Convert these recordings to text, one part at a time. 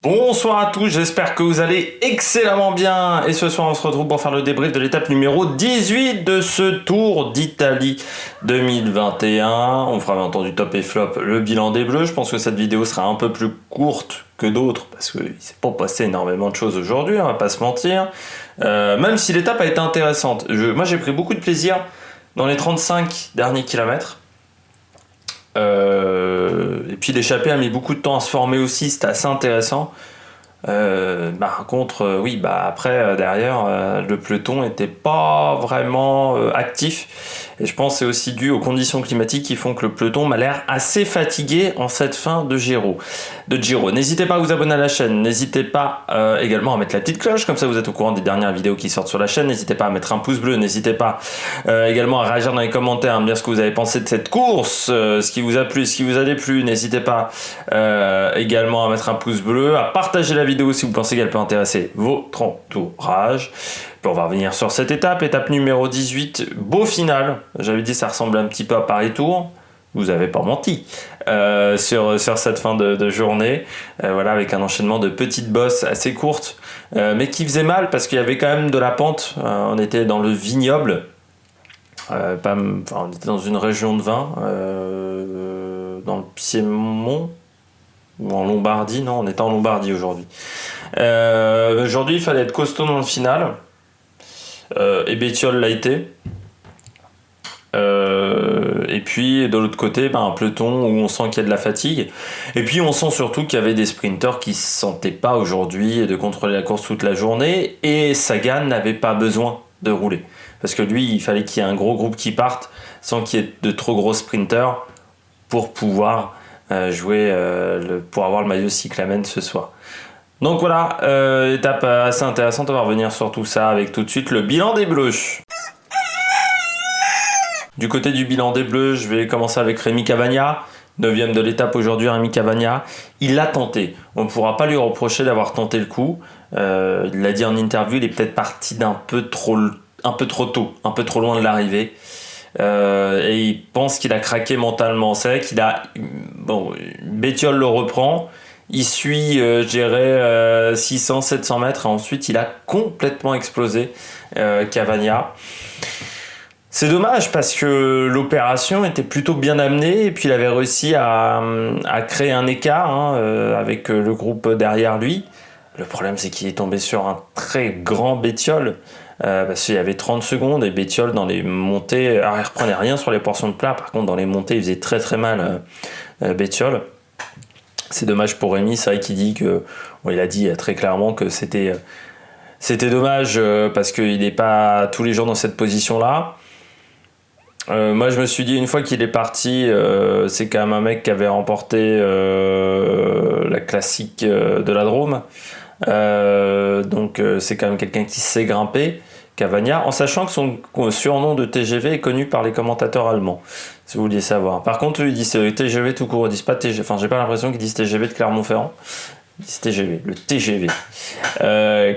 Bonsoir à tous, j'espère que vous allez excellemment bien et ce soir on se retrouve pour faire le débrief de l'étape numéro 18 de ce Tour d'Italie 2021. On fera bien entendu top et flop, le bilan des Bleus. Je pense que cette vidéo sera un peu plus courte que d'autres parce qu'il s'est pas passé énormément de choses aujourd'hui, on va pas se mentir. Même si l'étape a été intéressante. Moi j'ai pris beaucoup de plaisir dans les 35 derniers kilomètres. Et puis l'échappée a mis beaucoup de temps à se former aussi, c'était assez intéressant. Par contre, après derrière, le peloton n'était pas vraiment actif. Et je pense que c'est aussi dû aux conditions climatiques qui font que le peloton m'a l'air assez fatigué en cette fin de Giro. N'hésitez pas à vous abonner à la chaîne, n'hésitez pas également à mettre la petite cloche, comme ça vous êtes au courant des dernières vidéos qui sortent sur la chaîne. N'hésitez pas à mettre un pouce bleu, n'hésitez pas également à réagir dans les commentaires, à me dire ce que vous avez pensé de cette course, ce qui vous a plu, ce qui vous a déplu. N'hésitez pas également à mettre un pouce bleu, à partager la vidéo si vous pensez qu'elle peut intéresser votre entourage. Puis on va revenir sur cette étape numéro 18, beau final. J'avais dit ça ressemble un petit peu à Paris-Tours. Vous avez pas menti sur cette fin de journée. Voilà, avec un enchaînement de petites bosses assez courtes, mais qui faisaient mal parce qu'il y avait quand même de la pente. On était dans le vignoble. On était dans une région de vin, dans le Piémont. Ou en Lombardie, non, on était en Lombardie aujourd'hui. Aujourd'hui, il fallait être costaud dans le final. Et Bettiol l'a été. Et puis de l'autre côté, un peloton où on sent qu'il y a de la fatigue. Et puis on sent surtout qu'il y avait des sprinteurs qui ne se sentaient pas aujourd'hui de contrôler la course toute la journée. Et Sagan n'avait pas besoin de rouler. Parce que lui, il fallait qu'il y ait un gros groupe qui parte sans qu'il y ait de trop gros sprinteurs pour pouvoir pour avoir le maillot cyclamen ce soir. Donc voilà, étape assez intéressante. On va revenir sur tout ça avec tout de suite le bilan des Bleus. Du côté du bilan des Bleus, je vais commencer avec Rémi Cavagna, 9e de l'étape aujourd'hui. Rémi Cavagna, il l'a tenté. On ne pourra pas lui reprocher d'avoir tenté le coup. Il l'a dit en interview, il est peut-être parti d'un peu trop tôt, un peu trop loin de l'arrivée. Et il pense qu'il a craqué mentalement. C'est vrai qu'il a... Bettiol le reprend. Il suit, 600-700 mètres. Et ensuite, il a complètement explosé, Cavagna. C'est dommage parce que l'opération était plutôt bien amenée. Et puis, il avait réussi à créer un écart avec le groupe derrière lui. Le problème, c'est qu'il est tombé sur un très grand Bettiol. Parce qu'il y avait 30 secondes et Bettiol dans les montées, alors il reprenait rien sur les portions de plat, par contre dans les montées il faisait très très mal Bettiol. C'est dommage pour Rémi, c'est vrai qu'il dit que, il a dit très clairement que c'était dommage parce qu'il n'est pas tous les jours dans cette position là. Moi je me suis dit une fois qu'il est parti, c'est quand même un mec qui avait remporté la classique de la Drôme. Donc c'est quand même quelqu'un qui sait grimper, Cavagna, en sachant que son surnom de TGV est connu par les commentateurs allemands, si vous vouliez savoir. Par contre, eux, ils disent TGV tout court, ils disent pas TGV. Enfin, j'ai pas l'impression qu'ils disent TGV de Clermont-Ferrand. Ils disent TGV, le TGV.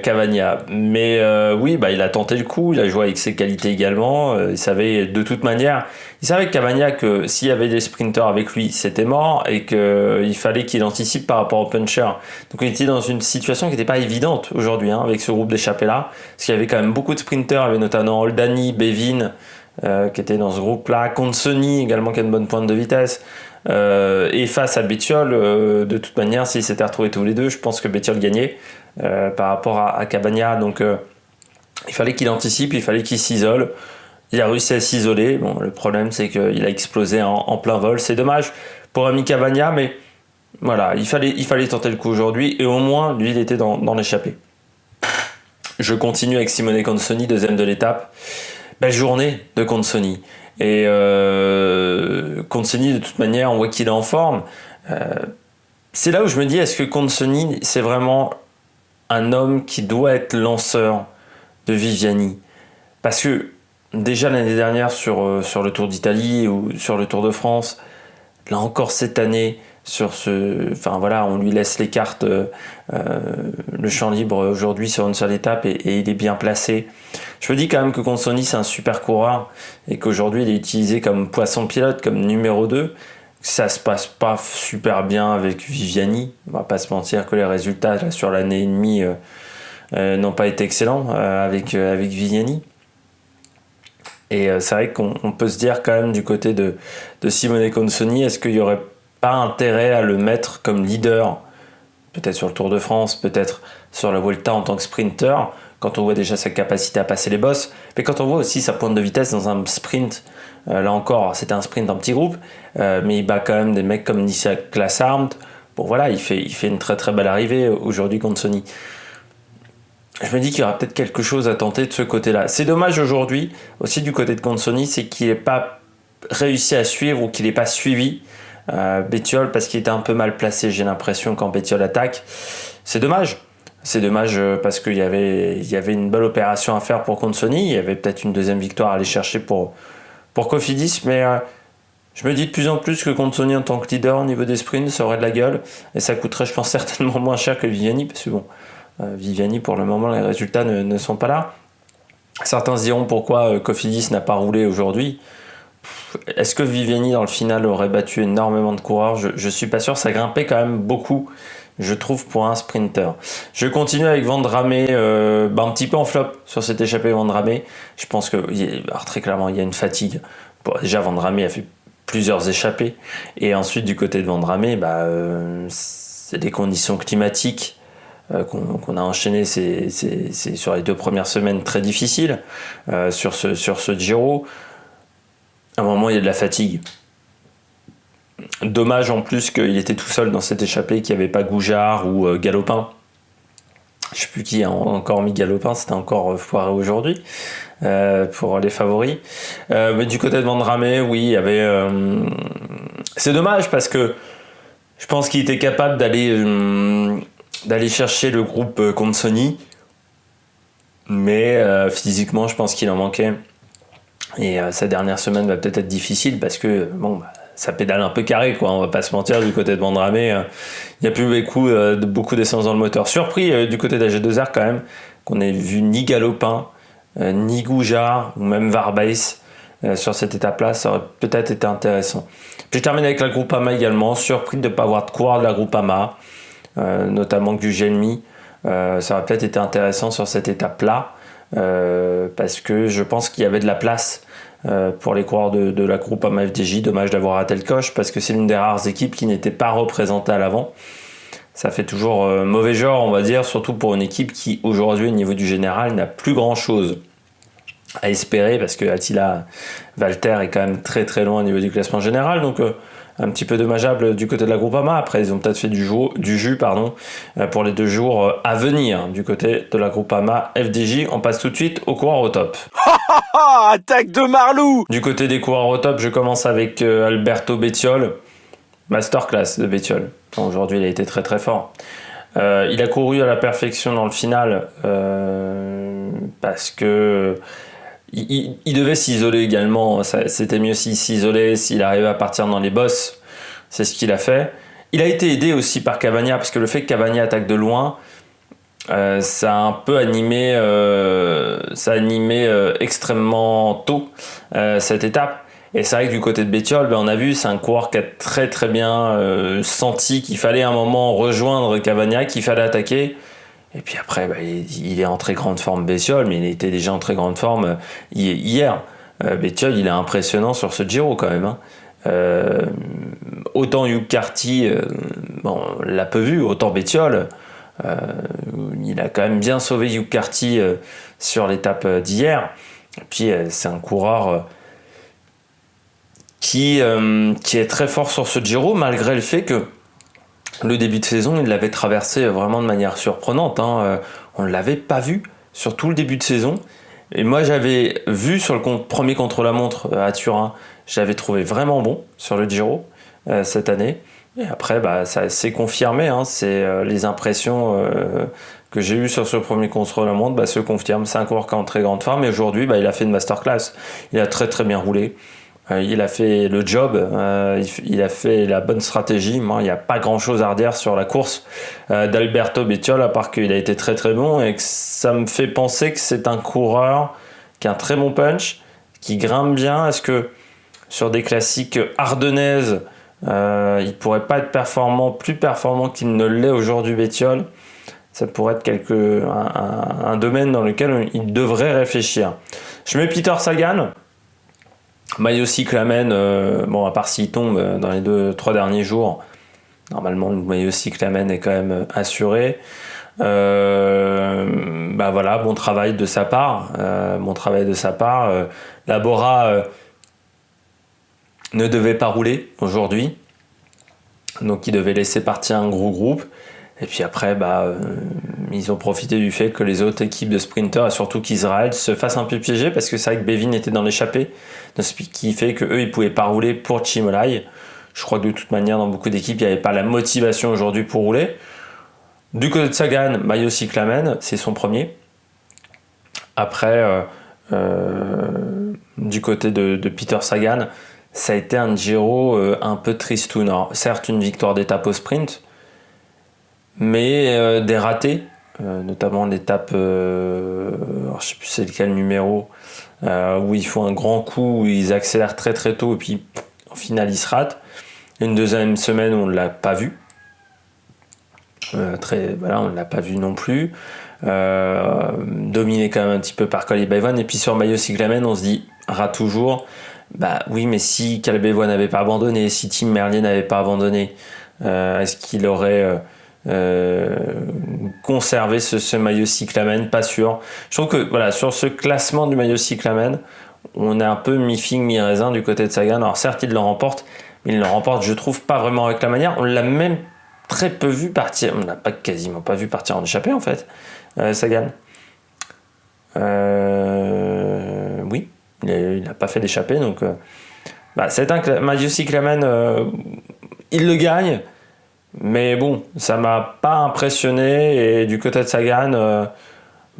Cavagna. Mais il a tenté le coup, il a joué avec ses qualités également. Il savait de toute manière, Cavagna que s'il y avait des sprinteurs avec lui, c'était mort et qu'il fallait qu'il anticipe par rapport au puncher. Donc il était dans une situation qui n'était pas évidente aujourd'hui avec ce groupe d'échappés là, parce qu'il y avait quand même beaucoup de sprinteurs, il y avait notamment Oldani, Bevin qui étaient dans ce groupe-là, Consoni également qui a une bonne pointe de vitesse. Et face à Bettiol, de toute manière, s'ils s'étaient retrouvés tous les deux, je pense que Bettiol gagnait par rapport à Cavagna. Donc il fallait qu'il anticipe, il fallait qu'il s'isole. Il a réussi à s'isoler. Bon, le problème, c'est qu'il a explosé en plein vol. C'est dommage pour Rémi Cavagna, mais voilà, il fallait tenter le coup aujourd'hui. Et au moins, lui, il était dans l'échappée. Je continue avec Simone Consoni, 2e de l'étape. Belle journée de Consoni. Et Consoni, de toute manière, on voit qu'il est en forme. C'est là où je me dis, est-ce que Consoni, c'est vraiment un homme qui doit être lanceur de Viviani? Parce que déjà l'année dernière sur le Tour d'Italie ou sur le Tour de France, là encore cette année, on lui laisse les cartes, le champ libre aujourd'hui sur une seule étape et il est bien placé. Je me dis quand même que Consoni c'est un super coureur et qu'aujourd'hui il est utilisé comme poisson pilote, comme numéro 2. Ça se passe pas super bien avec Viviani. On va pas se mentir que les résultats là, sur l'année et demie n'ont pas été excellents avec Viviani. Et c'est vrai qu'on peut se dire quand même du côté de Simone Consoni, est-ce qu'il n'y aurait pas intérêt à le mettre comme leader, peut-être sur le Tour de France, peut-être sur la Vuelta en tant que sprinter, quand on voit déjà sa capacité à passer les bosses, mais quand on voit aussi sa pointe de vitesse dans un sprint, là encore, c'était un sprint en petit groupe, mais il bat quand même des mecs comme Nisha Glassarmed. Bon voilà, il fait une très très belle arrivée aujourd'hui contre Sony. Je me dis qu'il y aura peut-être quelque chose à tenter de ce côté-là. C'est dommage aujourd'hui, aussi du côté de Consoni, c'est qu'il n'ait pas réussi à suivre ou qu'il n'ait pas suivi Bettiol parce qu'il était un peu mal placé, j'ai l'impression, quand Bettiol attaque. C'est dommage. C'est dommage parce qu'il y avait une belle opération à faire pour Consoni. Il y avait peut-être une deuxième victoire à aller chercher pour Cofidis, mais je me dis de plus en plus que Consoni en tant que leader au niveau des sprints, ça aurait de la gueule et ça coûterait, je pense, certainement moins cher que Viviani, parce que bon, Viviani, pour le moment, les résultats ne sont pas là. Certains se diront pourquoi Cofidis n'a pas roulé aujourd'hui. Est-ce que Viviani, dans le final, aurait battu énormément de coureurs? Je suis pas sûr, ça grimpait quand même beaucoup, je trouve, pour un sprinter. Je continue avec Vandrame, un petit peu en flop sur cette échappée Vandrame. Je pense que, alors très clairement, il y a une fatigue. Bon, déjà, Vandrame a fait plusieurs échappées. Et ensuite, du côté de Vandrame, c'est des conditions climatiques qu'on a enchaîné, c'est sur les 2 premières semaines très difficiles sur ce Giro. À un moment, il y a de la fatigue. Dommage en plus qu'il était tout seul dans cette échappée, qu'il n'y avait pas Goujard ou Galopin. Je ne sais plus qui a encore mis Galopin, c'était encore foiré aujourd'hui pour les favoris. Mais du côté de Vandrame, oui, il y avait... c'est dommage parce que je pense qu'il était capable d'aller chercher le groupe Consoni, mais physiquement je pense qu'il en manquait et sa dernière semaine va peut-être être difficile parce que ça pédale un peu carré, quoi, on va pas se mentir. Du côté de Vandrame, il n'y a plus beaucoup d'essence dans le moteur. Surpris du côté d'AG2R quand même qu'on n'ait vu ni Galopin ni Goujard ou même Varbeis sur cette étape-là. Ça aurait peut-être été intéressant. Puis je termine avec la Groupama également, surpris de ne pas avoir de coureur de la Groupama, notamment Gugelmi. Ça aurait peut-être été intéressant sur cette étape-là, parce que je pense qu'il y avait de la place pour les coureurs de la Groupama FDJ. Dommage d'avoir raté le coche, parce que c'est l'une des rares équipes qui n'était pas représentée à l'avant. Ça fait toujours mauvais genre, on va dire, surtout pour une équipe qui aujourd'hui au niveau du général n'a plus grand chose à espérer, parce que Attila Valter est quand même très très loin au niveau du classement général, donc un petit peu dommageable du côté de la Groupama. Après, ils ont peut-être fait du jus pour les 2 jours à venir du côté de la Groupama FDJ. On passe tout de suite aux coureurs au top. Attaque de Marlou! Du côté des coureurs au top, je commence avec Alberto Bettiol. Masterclass de Bettiol. Aujourd'hui, il a été très très fort. Il a couru à la perfection dans le final parce que il devait s'isoler également. C'était mieux s'il s'isolait, s'il arrivait à partir dans les bosses. C'est ce qu'il a fait. Il a été aidé aussi par Cavagna, parce que le fait que Cavagna attaque de loin, ça a un peu animé, extrêmement tôt cette étape. Et c'est vrai que du côté de Bettiol, on a vu, c'est un coureur qui a très très bien senti qu'il fallait à un moment rejoindre Cavagna, qu'il fallait attaquer. Et puis après, il est en très grande forme, Bettiol, mais il était déjà en très grande forme hier. Bettiol, il est impressionnant sur ce Giro quand même. Autant Hugh Carty, on l'a peu vu, autant Bettiol, il a quand même bien sauvé Hugh Carty sur l'étape d'hier. Et puis c'est un coureur qui est très fort sur ce Giro, malgré le fait que le début de saison, il l'avait traversé vraiment de manière surprenante. On ne l'avait pas vu sur tout le début de saison. Et moi, j'avais vu sur le premier contre-la-montre à Turin, j'avais trouvé vraiment bon sur le Giro cette année. Et après, ça s'est confirmé. C'est les impressions que j'ai eues sur ce premier contre-la-montre se confirment. C'est un coureur qui est en très grande forme. Et aujourd'hui, il a fait une masterclass. Il a très très bien roulé. Il a fait le job, il a fait la bonne stratégie. Il n'y a pas grand chose à redire sur la course d'Alberto Bettiol, à part qu'il a été très très bon et que ça me fait penser que c'est un coureur qui a un très bon punch, qui grimpe bien. Est-ce que sur des classiques ardennaises, Il pourrait pas être plus performant qu'il ne l'est aujourd'hui, Bettiol. Ça pourrait être un domaine dans lequel il devrait réfléchir. Je mets Peter Sagan. Maillot cyclamen, bon, à part s'il tombe dans les 2-3 derniers jours, normalement le maillot cyclamen est quand même assuré. Voilà, bon travail de sa part. La Bora ne devait pas rouler aujourd'hui, donc il devait laisser partir un gros groupe. Et puis après, ils ont profité du fait que les autres équipes de sprinters, et surtout qu'Israël, se fassent un peu piéger, parce que c'est vrai que Bevin était dans l'échappée, ce qui fait qu'eux, ils ne pouvaient pas rouler pour Chimolai. Je crois que de toute manière, dans beaucoup d'équipes, il n'y avait pas la motivation aujourd'hui pour rouler. Du côté de Sagan, maillot cyclamen, c'est son premier. Après, du côté de Peter Sagan, ça a été un Giro un peu tristoun. Alors, certes, une victoire d'étape au sprint, mais des ratés, notamment l'étape, je ne sais plus c'est lequel numéro, où ils font un grand coup, où ils accélèrent très très tôt et puis au final ils se ratent. Une deuxième semaine on ne l'a pas vu, on ne l'a pas vu non plus, dominé quand même un petit peu par Caleb Ewan. Et puis sur maillot cyclamen on se dit, rate toujours, oui mais si Caleb Ewan n'avait pas abandonné, si Tim Merlier n'avait pas abandonné, est-ce qu'il aurait conservé ce maillot cyclamen? Pas sûr. Je trouve que voilà, sur ce classement du maillot cyclamen, on est un peu mi-figue mi-raisin du côté de Sagan. Alors certes il le remporte, mais il le remporte je trouve pas vraiment avec la manière. On l'a même très peu vu partir, on l'a quasiment pas vu partir en échappée en fait, Sagan. Oui, il n'a pas fait d'échappée, donc c'est un maillot cyclamen, il le gagne. Mais bon, ça m'a pas impressionné, et du côté de Sagan,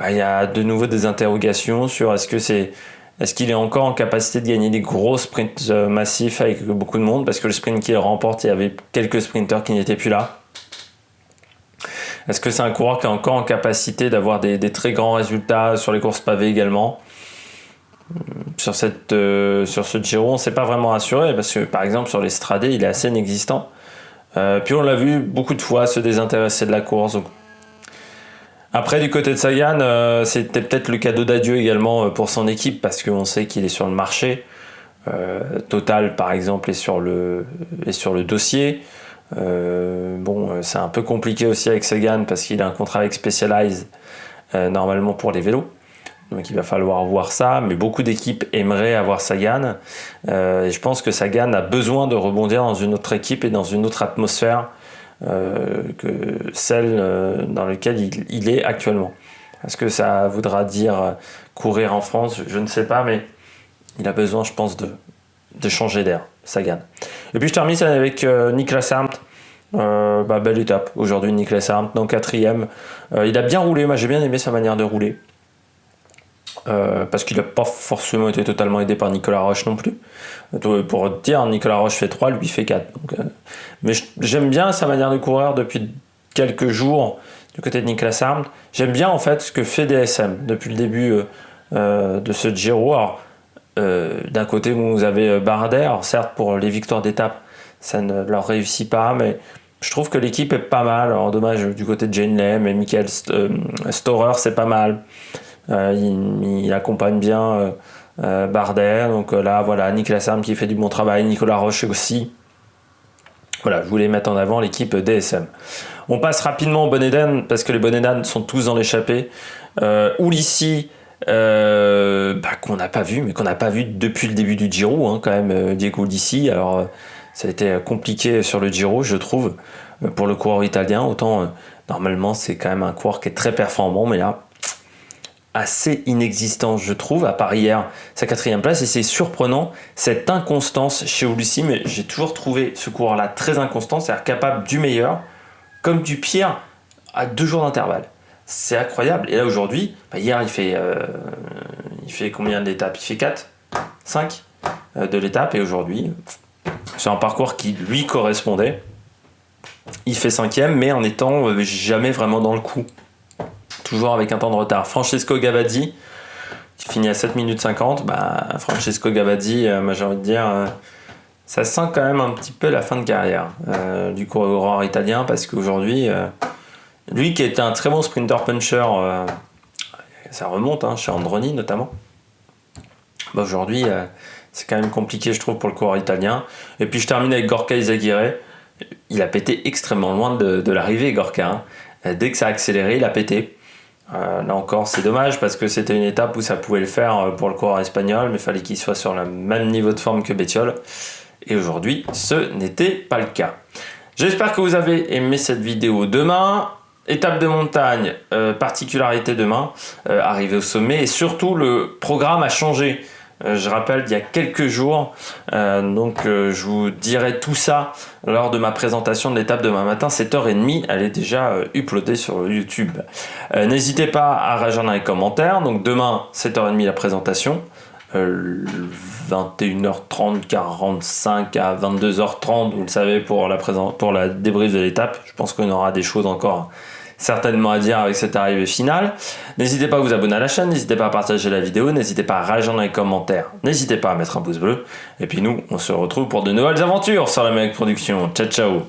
il y a de nouveau des interrogations sur est-ce qu'il est encore en capacité de gagner des gros sprints massifs avec beaucoup de monde, parce que le sprint qu'il remporte, il y avait quelques sprinters qui n'étaient plus là. Est-ce que c'est un coureur qui est encore en capacité d'avoir des très grands résultats sur les courses pavées également? Sur ce Giro, on ne s'est pas vraiment assuré, parce que par exemple sur les stradés, il est assez inexistant. Puis on l'a vu beaucoup de fois se désintéresser de la course. Donc. Après, du côté de Sagan, c'était peut-être le cadeau d'adieu également pour son équipe, parce qu'on sait qu'il est sur le marché. Total, par exemple, est sur le dossier. C'est un peu compliqué aussi avec Sagan, parce qu'il a un contrat avec Specialized, normalement pour les vélos. Donc il va falloir voir ça, mais beaucoup d'équipes aimeraient avoir Sagan. Et je pense que Sagan a besoin de rebondir dans une autre équipe et dans une autre atmosphère que celle dans laquelle il est actuellement. Est-ce que ça voudra dire courir en France? Je ne sais pas, mais il a besoin, je pense, de changer d'air, Sagan. Et puis je termine avec Niklas Arndt. Belle étape aujourd'hui, Niklas Arndt dans 4e. Il a bien roulé, moi j'ai bien aimé sa manière de rouler. Parce qu'il n'a pas forcément été totalement aidé par Nicolas Roche non plus. Pour dire, Nicolas Roche fait 3, lui fait 4. Donc, mais j'aime bien sa manière de courir depuis quelques jours du côté de Niklas Arndt. J'aime bien en fait ce que fait DSM depuis le début de ce Giro. Alors, d'un côté vous avez Bardet, alors certes pour les victoires d'étape ça ne leur réussit pas, mais je trouve que l'équipe est pas mal. Alors dommage du côté de Jane Lem et Michael Storer, c'est pas mal. Il accompagne bien Bardet, donc là voilà, Niklas Arndt qui fait du bon travail, Nicolas Roche aussi. Voilà, je voulais mettre en avant l'équipe DSM. On passe rapidement au Bonnedan, parce que les Bonnedan sont tous dans l'échappée. Ulissi, qu'on n'a pas vu, mais qu'on n'a pas vu depuis le début du Giro, quand même, Diego Ulissi. Alors ça a été compliqué sur le Giro, je trouve, pour le coureur italien. Autant normalement c'est quand même un coureur qui est très performant, mais là assez inexistant, je trouve, à part hier sa 4e place. Et c'est surprenant cette inconstance chez Ulissi, mais j'ai toujours trouvé ce coureur-là très inconstant, c'est-à-dire capable du meilleur comme du pire à 2 jours d'intervalle. C'est incroyable. Et là aujourd'hui, hier il fait combien d'étapes? Il fait 4, 5 de l'étape, et aujourd'hui c'est un parcours qui lui correspondait. Il fait 5e, mais en étant jamais vraiment dans le coup. Toujours avec un temps de retard. Francesco Gavazzi, qui finit à 7 minutes 50. Francesco Gavazzi, moi j'ai envie de dire, ça sent quand même un petit peu la fin de carrière du coureur italien, parce qu'aujourd'hui, lui qui était un très bon sprinter puncher, ça remonte chez Androni notamment, bah aujourd'hui c'est quand même compliqué je trouve pour le coureur italien. Et puis je termine avec Gorka Izagirre. Il a pété extrêmement loin de l'arrivée, Gorka. Dès que ça a accéléré, il a pété. Là encore, c'est dommage parce que c'était une étape où ça pouvait le faire pour le coureur espagnol, mais il fallait qu'il soit sur le même niveau de forme que Bettiol. Et aujourd'hui, ce n'était pas le cas. J'espère que vous avez aimé cette vidéo. Demain, étape de montagne, particularité demain, arriver au sommet, et surtout le programme a changé. Je rappelle d'il y a quelques jours, donc je vous dirai tout ça lors de ma présentation de l'étape demain matin, 7h30, elle est déjà uploadée sur YouTube. N'hésitez pas à réagir dans les commentaires, donc demain 7h30 la présentation, 21h30, 45 à 22h30, vous le savez, pour la débrief de l'étape. Je pense qu'on aura des choses encore certainement à dire avec cette arrivée finale. N'hésitez pas à vous abonner à la chaîne, n'hésitez pas à partager la vidéo, n'hésitez pas à réagir dans les commentaires, n'hésitez pas à mettre un pouce bleu. Et puis nous, on se retrouve pour de nouvelles aventures sur la Mec Production. Ciao ciao.